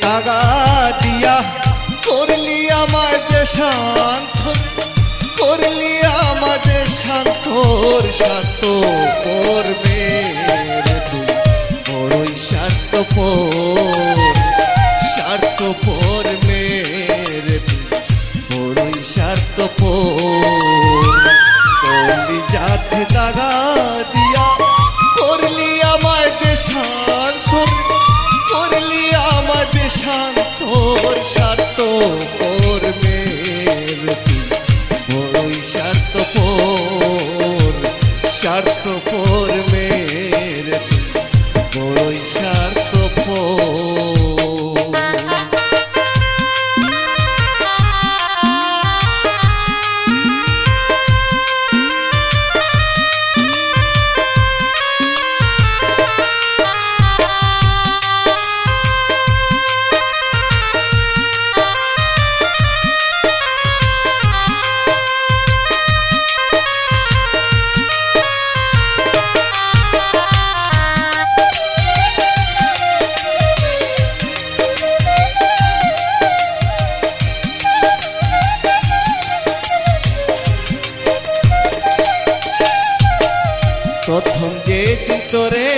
দাগা দিয়া করলি আমায় দেশান্তর, করলি আমাদের শান্তর স্বার্থ করবে তুই বড়ই স্বার্থপর, স্বার্থপর মেরে তুই বড়ই স্বার্থপর। করলি যাতে দাগা দিয়া করলি আমায় দেশান্তর, করলি আমাদের শান্তর স্বার্থপর মেরে তুই বড়ই স্বার্থপর, স্বার্থপর মেরে তুই বড়ই স্বার্থপর। প্রথম যেদিন তোরে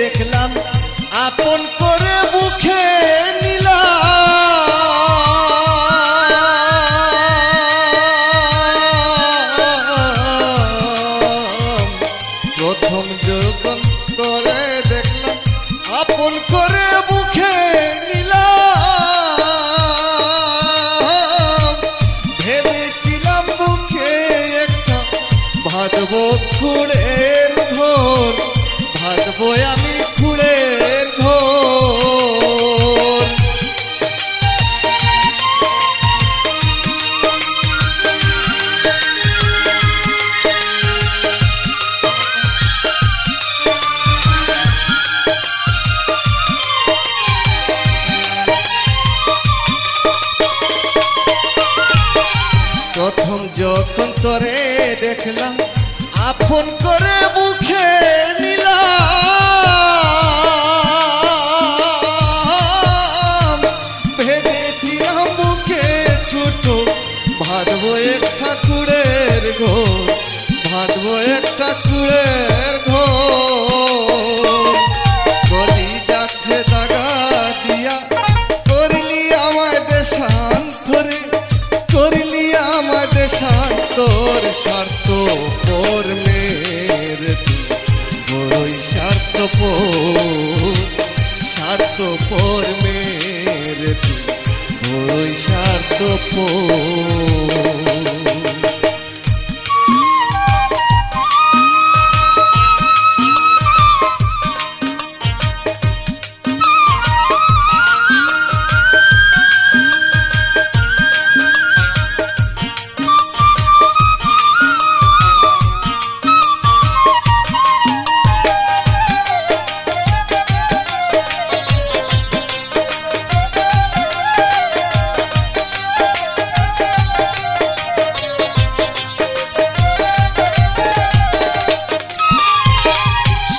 দেখলাম আপন করে বুকে নিলাম, প্রথম যখন তোরে দেখলাম আপন করে বুকে নিলাম, ভেবেছিলাম বুকে একটা বাঁধবো খুঁড়ের ঘর, বাঁধবো আমি খুঁড়ের ঘর। প্রথম যখন তোরে দেখলাম আপন করে বুকে নিলাম, ভেবেছিলাম বুকে ছোট বাঁধবো একটা কুড়ের ঘর, বাঁধবো একটা কুড়ের ঘর। গলি যাতে দাগা দিয়া করলি আমায় দেশান্তরে, করলি আমাদের শান্তর স্বার্থপর মেরে তুই বড়ই স্বার্থপর, স্বার্থপর মেরে তুই বড়ই স্বার্থপর।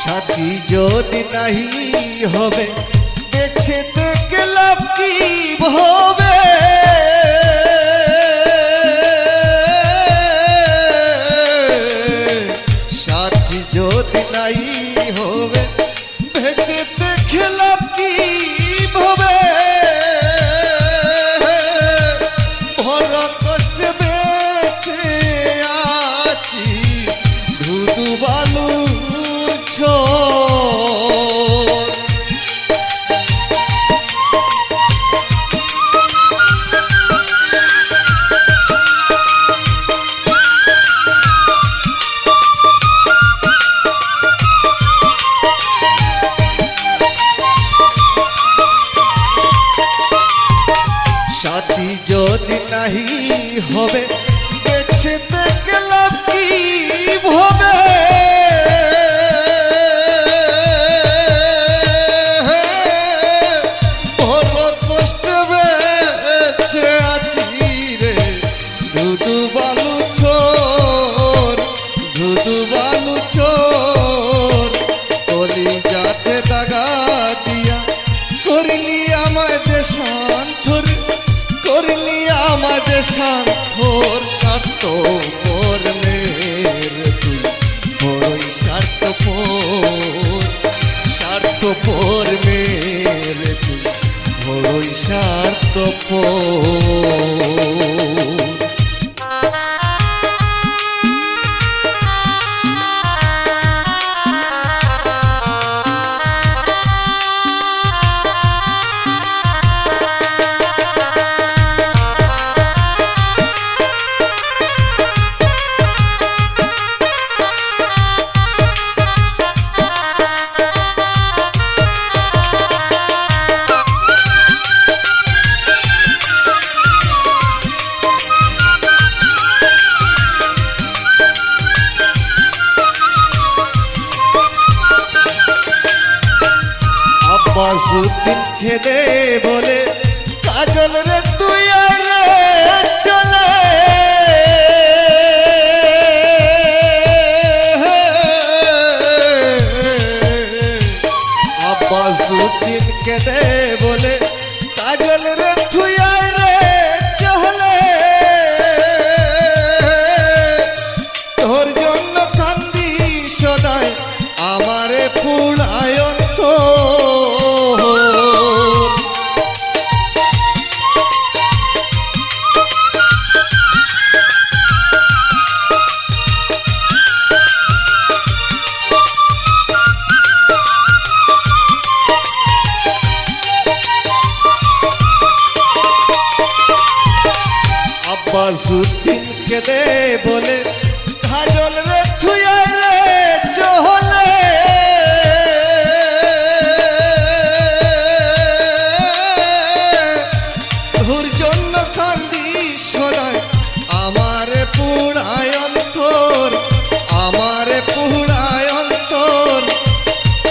সাথী যদি নাহি হবে বেঁচে থেকে লাভ কি হবে, সাথী যদি নাহি হবে বেঁচে থেকে লাভ কি হবে, বড় কষ্টে বেঁচে আছি ধুধু বালুর ছোর। সাথী যদি নাহি হবে বেঁচে থেকে লাভ কি হবে, বড় কষ্ট বেঁচে আছি রে ধুধু বালু ছোর, ধুধু বালু ছোর। কলি যাতে দাগা দিয়া করলি আমায় দেশ স্বার্থর স্বার্থপর মেয়ের তুই বড়ই স্বার্থপর স্বার্থপর মেয়ের তুই বড়ই স্বার্থপর। বাসুদিন খেদে বলে কাজল রে তুই রে চলে বাসুদিন খেদে বলে কাজল রে তুই রে চলে তোর জন্য কান্দি সদাই আমারে পুড়ায়ন্ত বাসুদিন কেদে বলে কাজল রে তুই রে চলে তোর জন্য কান্দি সদাই আমারে পুড়ায় অন্তর আমারে পুড়ায় অন্তর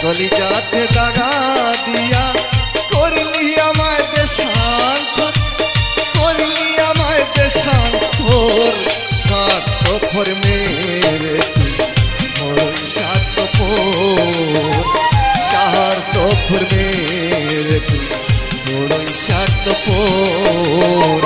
কলিজাতে দাগা দিয়া করলি আমায় দেশান্তর করলি আমায় দেশান্তর স্বার্থপর মেরে তুই বড়ই স্বার্থপর স্বার্থপর মেরে তুই বড়ই স্বার্থপর।